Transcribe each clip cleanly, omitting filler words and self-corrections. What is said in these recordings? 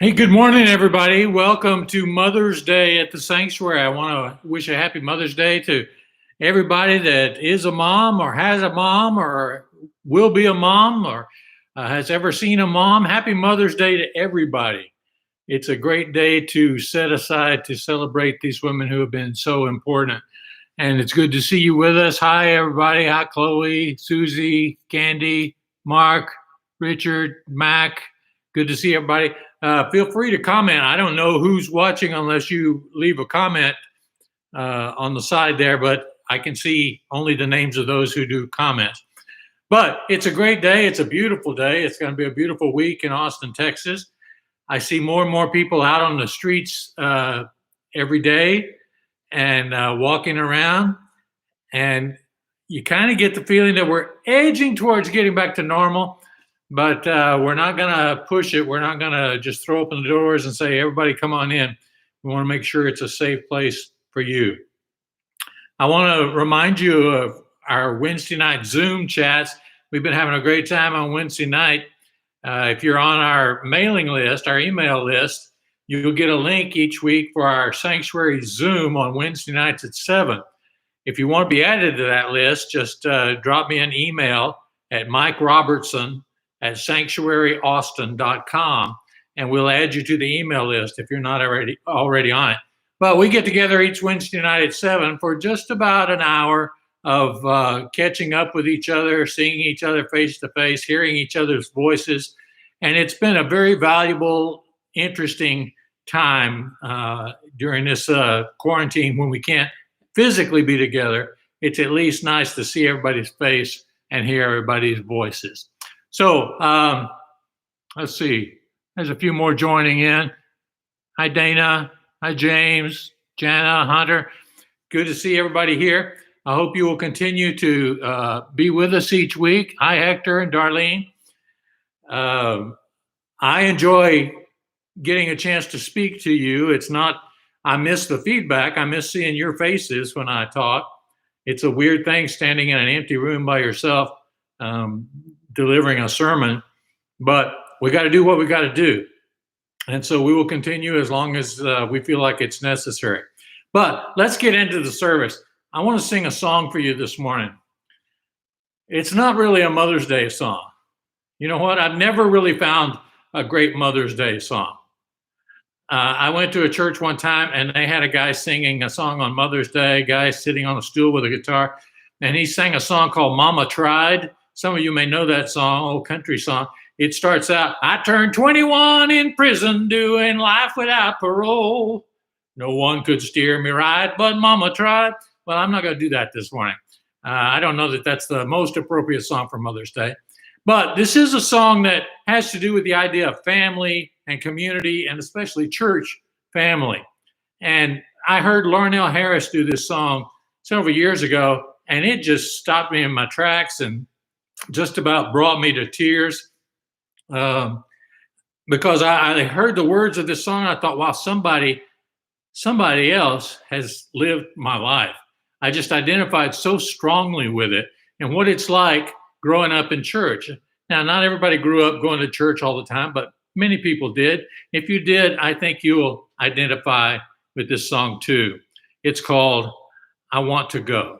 Hey, good morning, everybody. Welcome to Mother's Day at the Sanctuary. I want to wish a happy Mother's Day to everybody that is a mom or has a mom or will be a mom or has ever seen a mom. Happy Mother's Day to everybody. It's a great day to set aside to celebrate these women who have been so important. And it's good to see you with us. Hi, everybody. Hi, Chloe, Susie, Candy, Mark, Richard, Mac. Good to see everybody. Feel free to comment. I don't know who's watching unless you leave a comment on the side there, but I can see only the names of those who do comments. But it's a great day. It's a beautiful day. It's going to be a beautiful week in Austin, Texas. I see more and more people out on the streets every day and walking around. And you kind of get the feeling that we're edging towards getting back to normal. But we're not going to push it. We're not going to just throw open the doors and say, everybody come on in. We want to make sure it's a safe place for you. I want to remind you of our Wednesday night Zoom chats. We've been having a great time on Wednesday night. If you're on our mailing list, our email list, you'll get a link each week for our Sanctuary Zoom on Wednesday nights at 7. If you want to be added to that list, just drop me an email at mikerobertson@sanctuaryaustin.com, and we'll add you to the email list if you're not already on it. But we get together each Wednesday night at 7 for just about an hour of catching up with each other, seeing each other face to face, hearing each other's voices. And it's been a very valuable, interesting time during this quarantine when we can't physically be together. It's at least nice to see everybody's face and hear everybody's voices. So let's see. There's a few more joining in. Hi, Dana. Hi, James, Jana, Hunter. Good to see everybody here. I hope you will continue to be with us each week. Hi, Hector and Darlene. I enjoy getting a chance to speak to you. It's not, I miss the feedback. I miss seeing your faces when I talk. It's a weird thing standing in an empty room by yourself, delivering a sermon, but we got to do what we got to do. And so we will continue as long as we feel like it's necessary. But let's get into the service. I want to sing a song for you this morning. It's not really a Mother's Day song. You know what? I've never really found a great Mother's Day song. I went to a church one time and they had a guy singing a song on Mother's Day, a guy sitting on a stool with a guitar, and he sang a song called Mama Tried. Some of you may know that song, old country song. It starts out, I turned 21 in prison doing life without parole. No one could steer me right, but Mama tried. Well, I'm not going to do that this morning. I don't know that that's the most appropriate song for Mother's Day. But this is a song that has to do with the idea of family and community, and especially church family. And I heard Larnell Harris do this song several years ago, and it just stopped me in my tracks and just about brought me to tears. Because I heard the words of this song, I thought, wow, somebody else has lived my life. I just identified so strongly with it and what it's like growing up in church. Now, not everybody grew up going to church all the time, but many people did. If you did, I think you'll identify with this song too. It's called I Want to Go.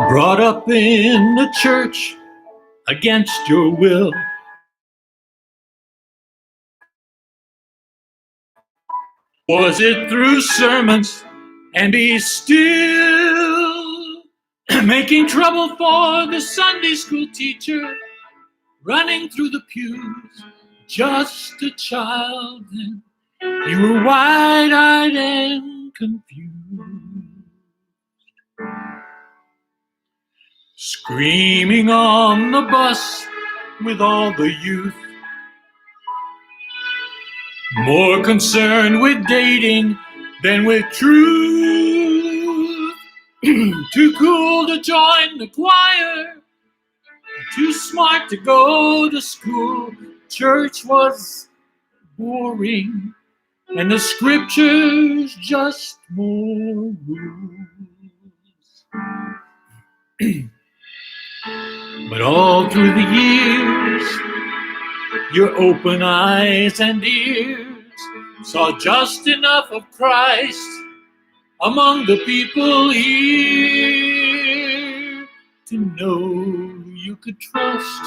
Brought up in the church against your will. Was it through sermons and be still? Making trouble for the Sunday school teacher, running through the pews, just a child then. You were wide-eyed and confused. Screaming on the bus with all the youth, more concerned with dating than with truth. Too cool to join the choir, too smart to go to school. Church was boring, and the scriptures just more rules. But all through the years, your open eyes and ears saw just enough of Christ among the people here to know you could trust,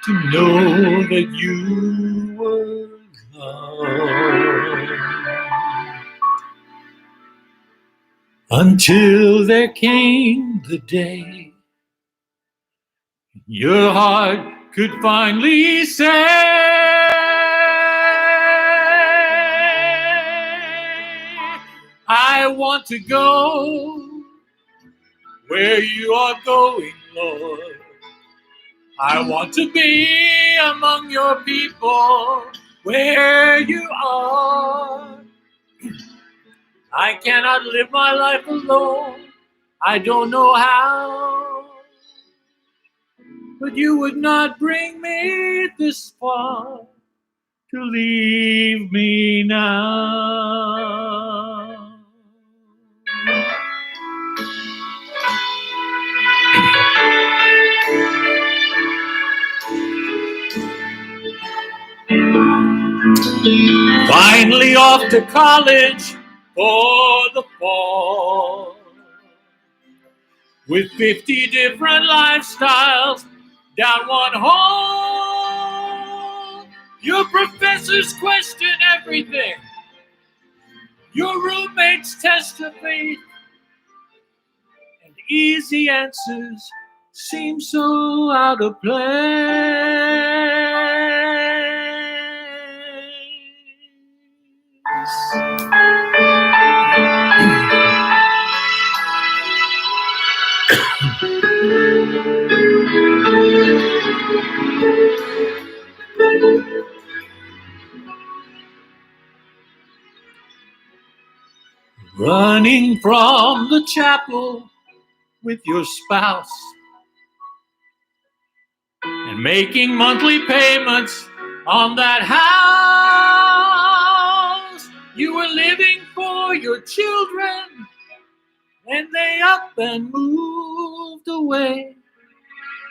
to know that you were loved. Until there came the day your heart could finally say, I want to go where you are going, Lord. I want to be among your people where you are. I cannot live my life alone. I don't know how. But you would not bring me this far to leave me now. Finally off to college for the fall, with 50 different lifestyles down one hall. Your professors question everything. Your roommates test your faith. And easy answers seem so out of place. Running from the chapel with your spouse, and and making monthly payments on that house. You were living for your children when they up and moved away.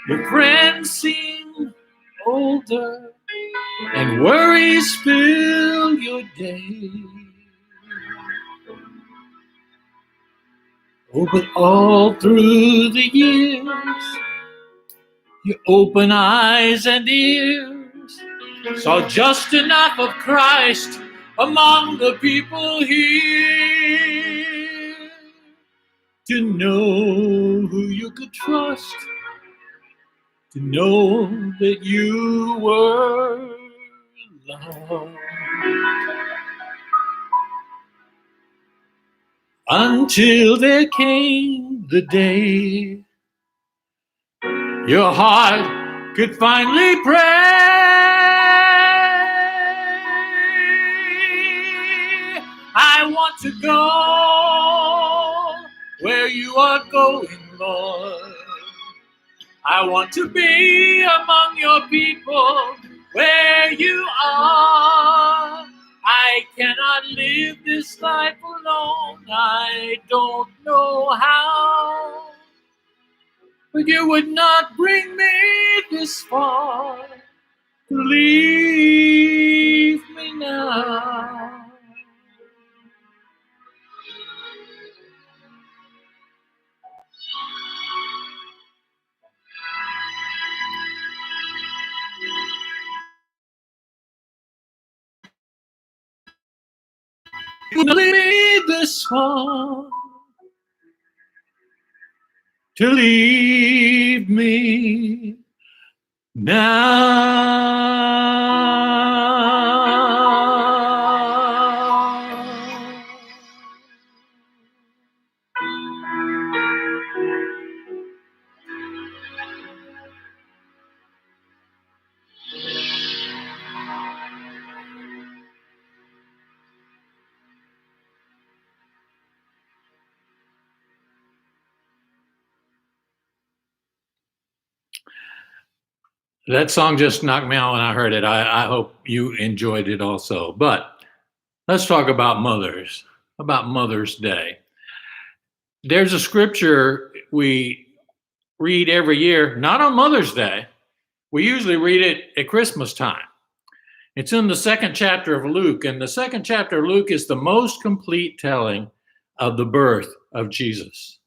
Your friends seem older and worries fill your day. Oh, but all through the years, your open eyes and ears saw just enough of Christ among the people here to know who you could trust, to know that you were loved. Until there came the day your heart could finally pray. I want to go where you are going, Lord. I want to be among your people where you are. I cannot live this life alone. I don't know how. But you would not bring me this far to leave me now. You would not leave me this far to leave me now. That song just knocked me out when I heard it. I hope you enjoyed it also. But let's talk about mothers, about Mother's Day. There's a scripture we read every year, not on Mother's Day. We usually read it at Christmas time. It's in the second chapter of Luke, and the second chapter of Luke is the most complete telling of the birth of Jesus.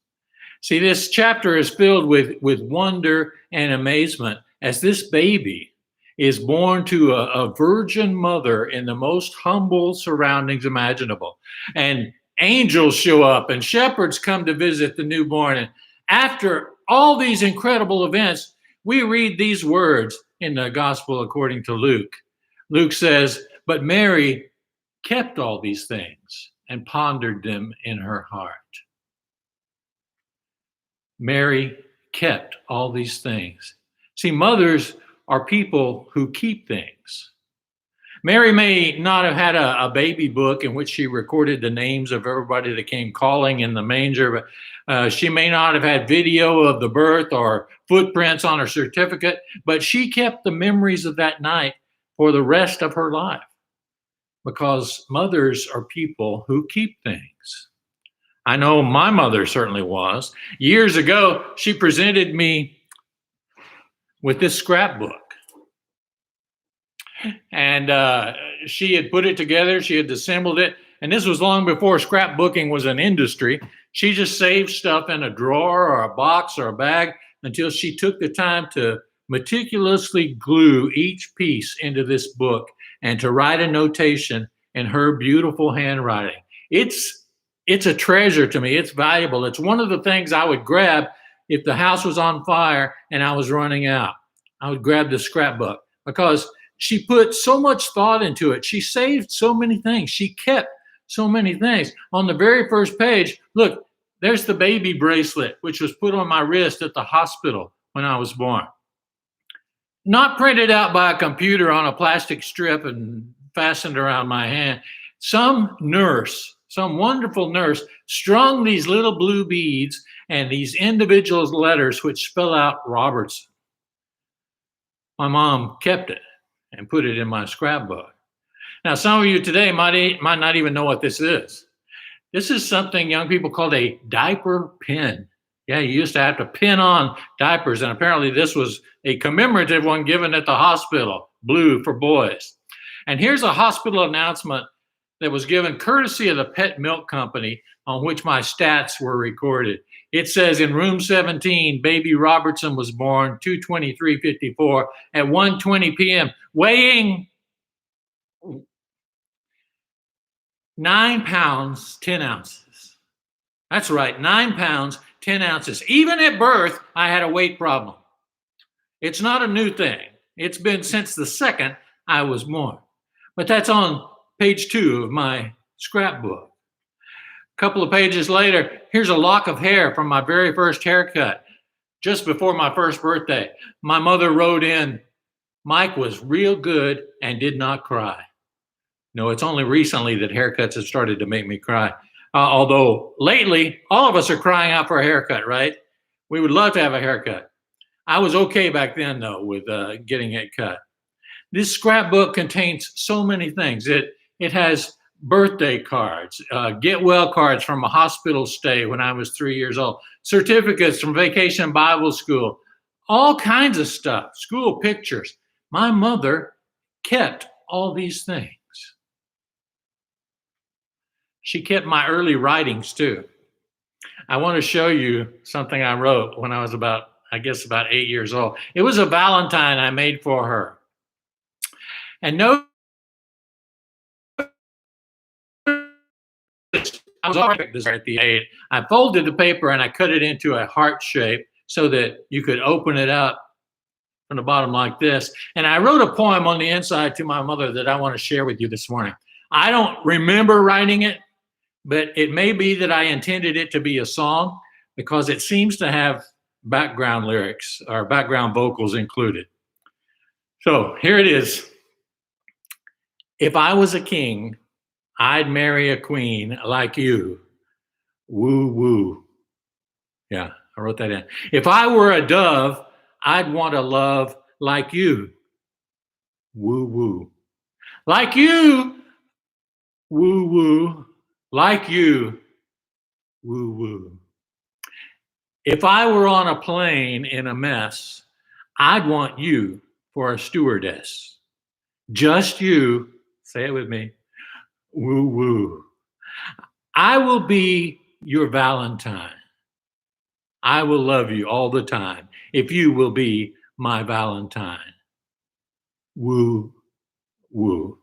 See, this chapter is filled with wonder and amazement as this baby is born to a virgin mother in the most humble surroundings imaginable. And angels show up and shepherds come to visit the newborn. And after all these incredible events, we read these words in the gospel according to Luke. Luke says, "But Mary kept all these things and pondered them in her heart." Mary kept all these things. See, mothers are people who keep things. Mary may not have had a baby book in which she recorded the names of everybody that came calling in the manger, but she may not have had video of the birth or footprints on her certificate, but she kept the memories of that night for the rest of her life, because mothers are people who keep things. I know my mother certainly was. Years ago, she presented me with this scrapbook. And she had put it together, she had assembled it, and this was long before scrapbooking was an industry. She just saved stuff in a drawer or a box or a bag until she took the time to meticulously glue each piece into this book and to write a notation in her beautiful handwriting. It's a treasure to me. It's valuable. It's one of the things I would grab if the house was on fire and I was running out. I would grab the scrapbook because she put so much thought into it. She saved so many things. She kept so many things. On the very first page, look, there's the baby bracelet, which was put on my wrist at the hospital when I was born. Not printed out by a computer on a plastic strip and fastened around my hand. Some nurse, some wonderful nurse, strung these little blue beads and these individual letters which spell out Robertson My mom kept it and put it in my scrapbook. Now, some of you today might not even know what this is. This is something young people called a diaper pin. Yeah, you used to have to pin on diapers, and apparently this was a commemorative one given at the hospital, blue for boys. And here's a hospital announcement that was given courtesy of the Pet Milk Company, on which my stats were recorded. It says in room 17, baby Robertson was born 2/23/54 at 1:20 p.m., weighing 9 pounds, 10 ounces. That's right, 9 pounds, 10 ounces. Even at birth, I had a weight problem. It's not a new thing. It's been since the second I was born. But that's on page 2 of my scrapbook. A couple of pages later, here's a lock of hair from my very first haircut, just before my first birthday. My mother wrote in, Mike was real good and did not cry. No, it's only recently that haircuts have started to make me cry. Although lately, all of us are crying out for a haircut, right? We would love to have a haircut. I was okay back then, though, with getting it cut. This scrapbook contains so many things. It has birthday cards, get well cards from a hospital stay when I was 3 years old, certificates from Vacation Bible School, all kinds of stuff, school pictures. My mother kept all these things. She kept my early writings too. I want to show you something I wrote when I was about 8 years old. It was a Valentine I made for her. And no, I was already at the age. I folded the paper and I cut it into a heart shape so that you could open it up from the bottom like this. And I wrote a poem on the inside to my mother that I want to share with you this morning. I don't remember writing it, but it may be that I intended it to be a song because it seems to have background lyrics or background vocals included. So here it is. If I was a king, I'd marry a queen like you. Woo, woo. Yeah, I wrote that in. If I were a dove, I'd want a love like you. Woo, woo. Like you. Woo, woo. Like you. Woo, woo. If I were on a plane in a mess, I'd want you for a stewardess. Just you. Say it with me. Woo, woo. I will be your Valentine. I will love you all the time if you will be my Valentine. Woo, woo.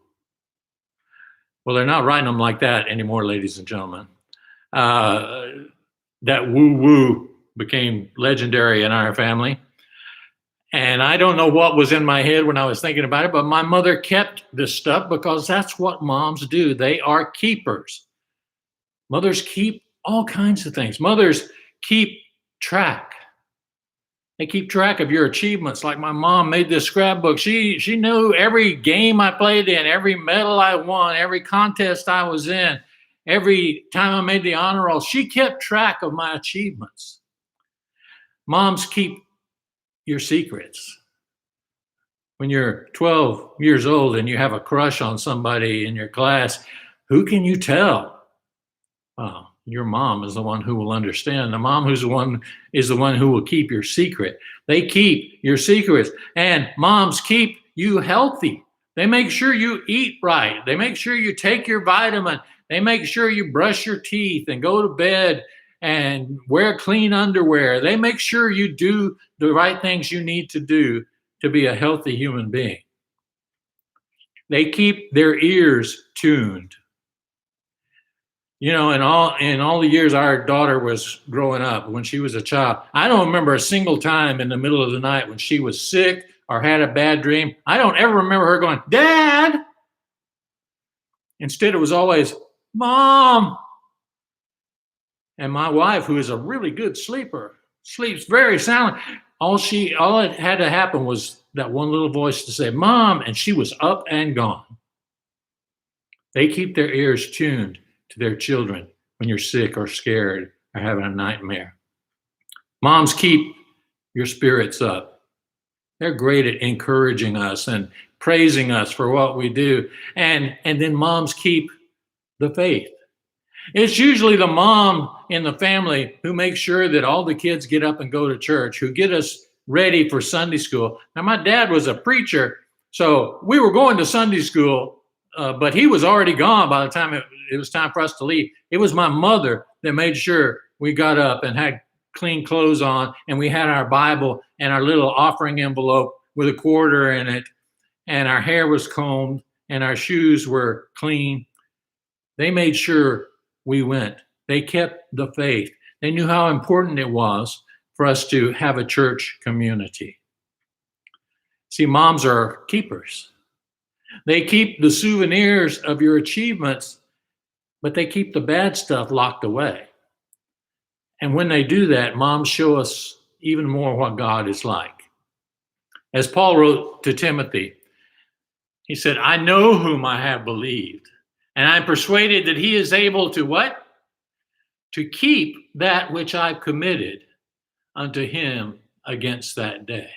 Well, they're not writing them like that anymore, ladies and gentlemen. That woo, woo became legendary in our family. And I don't know what was in my head when I was thinking about it, but my mother kept this stuff because that's what moms do. They are keepers. Mothers keep all kinds of things. Mothers keep track. They keep track of your achievements. Like my mom made this scrapbook. She knew every game I played in, every medal I won, every contest I was in, every time I made the honor roll. She kept track of my achievements. Moms keep your secrets. When you're 12 years old and you have a crush on somebody in your class, who can you tell? Well, your mom is the one who will understand. The mom is the one who will keep your secret. They keep your secrets. And moms keep you healthy. They make sure you eat right. They make sure you take your vitamin. They make sure you brush your teeth and go to bed and wear clean underwear. They make sure you do the right things you need to do to be a healthy human being. They keep their ears tuned. You know, in all the years our daughter was growing up, when she was a child, I don't remember a single time in the middle of the night when she was sick or had a bad dream. I don't ever remember her going, Dad. Instead, it was always, Mom. And my wife, who is a really good sleeper, sleeps very soundly. All it had to happen was that one little voice to say, Mom, and she was up and gone. They keep their ears tuned to their children when you're sick or scared or having a nightmare. Moms keep your spirits up. They're great at encouraging us and praising us for what we do. And then moms keep the faith. It's usually the mom in the family who makes sure that all the kids get up and go to church, who get us ready for Sunday school. Now, my dad was a preacher, so we were going to Sunday school, but he was already gone by the time it was time for us to leave. It was my mother that made sure we got up and had clean clothes on, and we had our Bible and our little offering envelope with a quarter in it, and our hair was combed and our shoes were clean. They made sure we went. They kept the faith. They knew how important it was for us to have a church community. See, moms are keepers. They keep the souvenirs of your achievements, but they keep the bad stuff locked away. And when they do that, moms show us even more what God is like. As Paul wrote to Timothy, he said, I know whom I have believed, and I'm persuaded that he is able to what? To keep that which I've committed unto him against that day.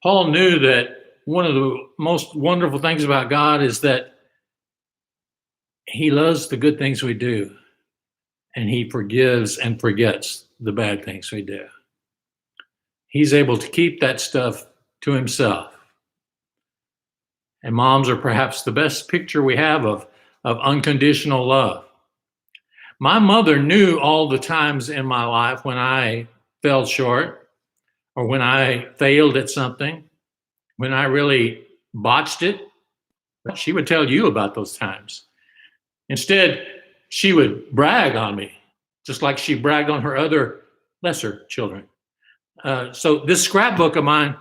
Paul knew that one of the most wonderful things about God is that he loves the good things we do, and he forgives and forgets the bad things we do. He's able to keep that stuff to himself. And moms are perhaps the best picture we have of unconditional love. My mother knew all the times in my life when I fell short or when I failed at something, when I really botched it. She would tell you about those times. Instead, she would brag on me, just like she bragged on her other lesser children. So this scrapbook of mine,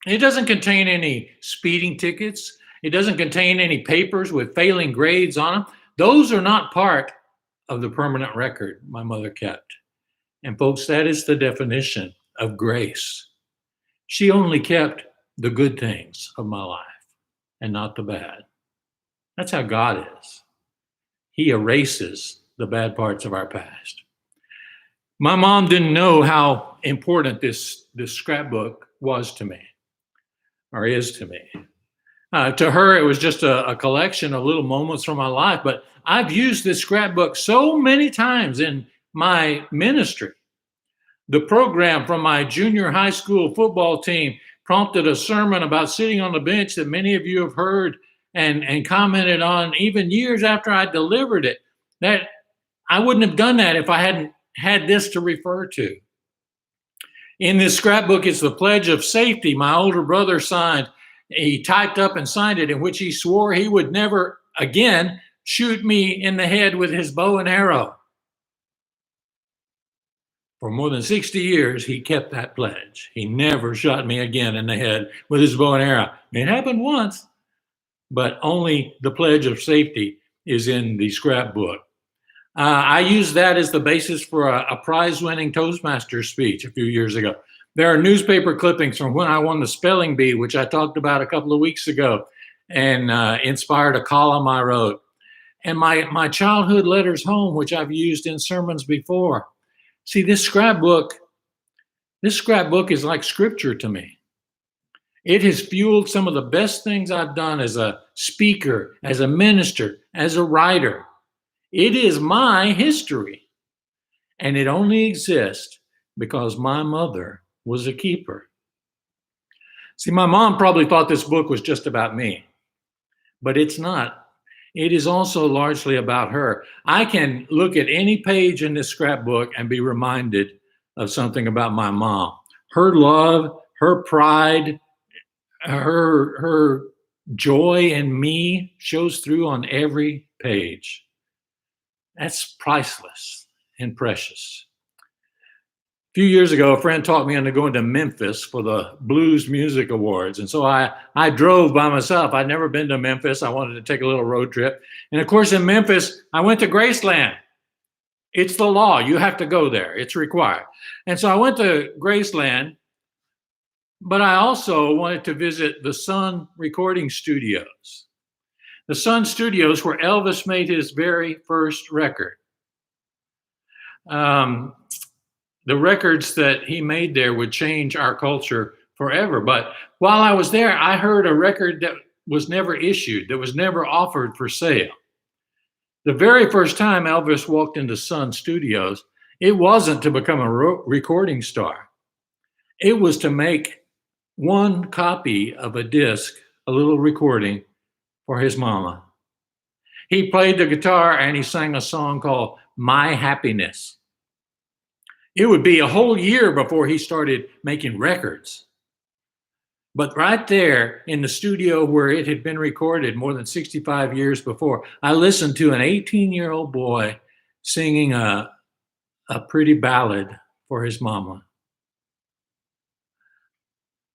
it doesn't contain any speeding tickets. It doesn't contain any papers with failing grades on them. Those are not part of the permanent record my mother kept. And folks, that is the definition of grace. She only kept the good things of my life and not the bad. That's how God is. He erases the bad parts of our past. My mom didn't know how important this scrapbook was to me, or is to me. To her, it was just a collection of little moments from my life, but I've used this scrapbook so many times in my ministry. The program from my junior high school football team prompted a sermon about sitting on the bench that many of you have heard and commented on even years after I delivered it. That I wouldn't have done that if I hadn't had this to refer to. In this scrapbook is the pledge of safety my older brother signed. He typed up and signed it, in which he swore he would never again shoot me in the head with his bow and arrow. For more than 60 years, he kept that pledge. He never shot me again in the head with his bow and arrow. It happened once, but only the pledge of safety is in the scrapbook. I used that as the basis for a prize-winning Toastmasters speech a few years ago. There are newspaper clippings from when I won the spelling bee, which I talked about a couple of weeks ago, and inspired a column I wrote. And my childhood letters home, which I've used in sermons before. See, this scrapbook is like scripture to me. It has fueled some of the best things I've done as a speaker, as a minister, as a writer. It is my history, and it only exists because my mother was a keeper. See, my mom probably thought this book was just about me, but it's not. It is also largely about her. I can look at any page in this scrapbook and be reminded of something about my mom. Her love, her pride, her joy in me shows through on every page. That's priceless and precious. A few years ago, a friend talked me into going to Memphis for the Blues Music Awards. And so I drove by myself. I'd never been to Memphis. I wanted to take a little road trip. And of course, in Memphis, I went to Graceland. It's the law. You have to go there. It's required. And so I went to Graceland, but I also wanted to visit the Sun Recording Studios. The Sun Studios, where Elvis made his very first record. The records that he made there would change our culture forever. But while I was there, I heard a record that was never issued, that was never offered for sale. The very first time Elvis walked into Sun Studios, it wasn't to become a recording star. It was to make one copy of a disc, a little recording for his mama. He played the guitar and he sang a song called My Happiness. It would be a whole year before he started making records. But right there in the studio where it had been recorded more than 65 years before, I listened to an 18-year-old boy singing a pretty ballad for his mama.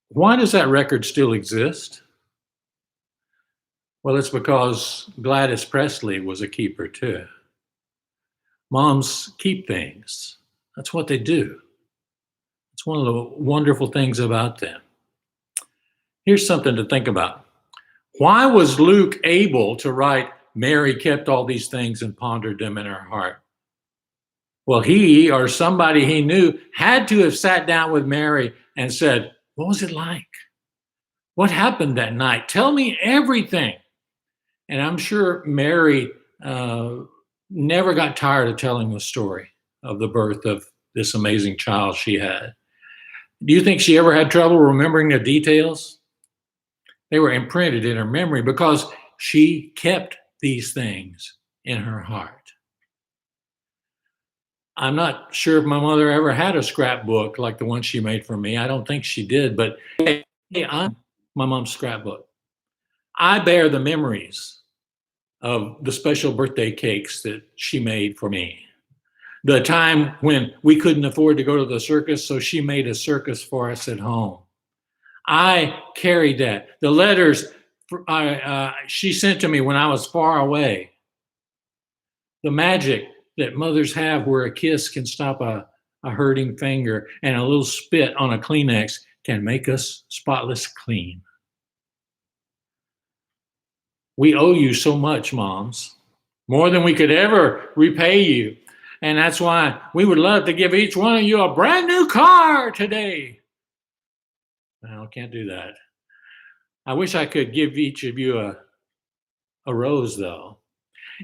Why does that record still exist? Well, it's because Gladys Presley was a keeper too. Moms keep things. That's what they do. It's one of the wonderful things about them. Here's something to think about. Why was Luke able to write, Mary kept all these things and pondered them in her heart? Well, he or somebody he knew had to have sat down with Mary and said, what was it like? What happened that night? Tell me everything. And I'm sure Mary never got tired of telling the story of the birth of this amazing child she had. Do you think she ever had trouble remembering the details? They were imprinted in her memory because she kept these things in her heart. I'm not sure if my mother ever had a scrapbook like the one she made for me. I don't think she did, but hey, I'm my mom's scrapbook. I bear the memories of the special birthday cakes that she made for me. The time when we couldn't afford to go to the circus, so she made a circus for us at home. I carried that. The letters she sent to me when I was far away. The magic that mothers have where a kiss can stop a hurting finger and a little spit on a Kleenex can make us spotless clean. We owe you so much, moms, more than we could ever repay you. And that's why we would love to give each one of you a brand new car today. No, can't do that. I wish I could give each of you a rose, though.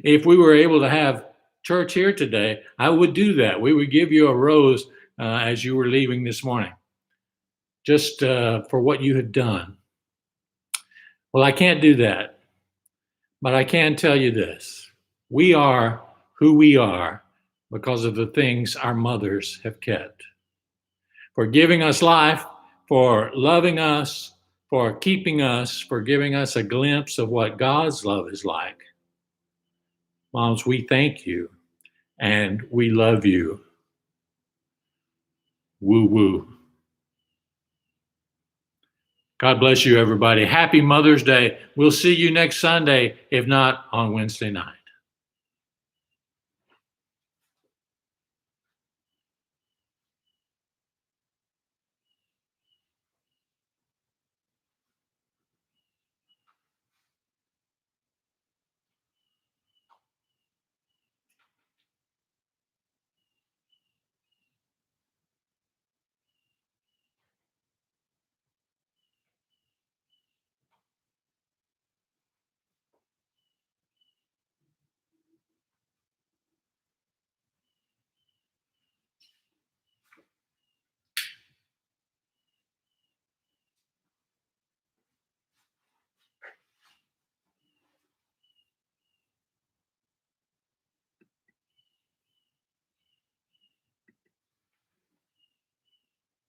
If we were able to have church here today, I would do that. We would give you a rose as you were leaving this morning, just for what you had done. Well, I can't do that, but I can tell you this. We are who we are because of the things our mothers have kept. For giving us life, for loving us, for keeping us, for giving us a glimpse of what God's love is like. Moms, we thank you and we love you. Woo woo. God bless you, everybody. Happy Mother's Day. We'll see you next Sunday, if not on Wednesday night.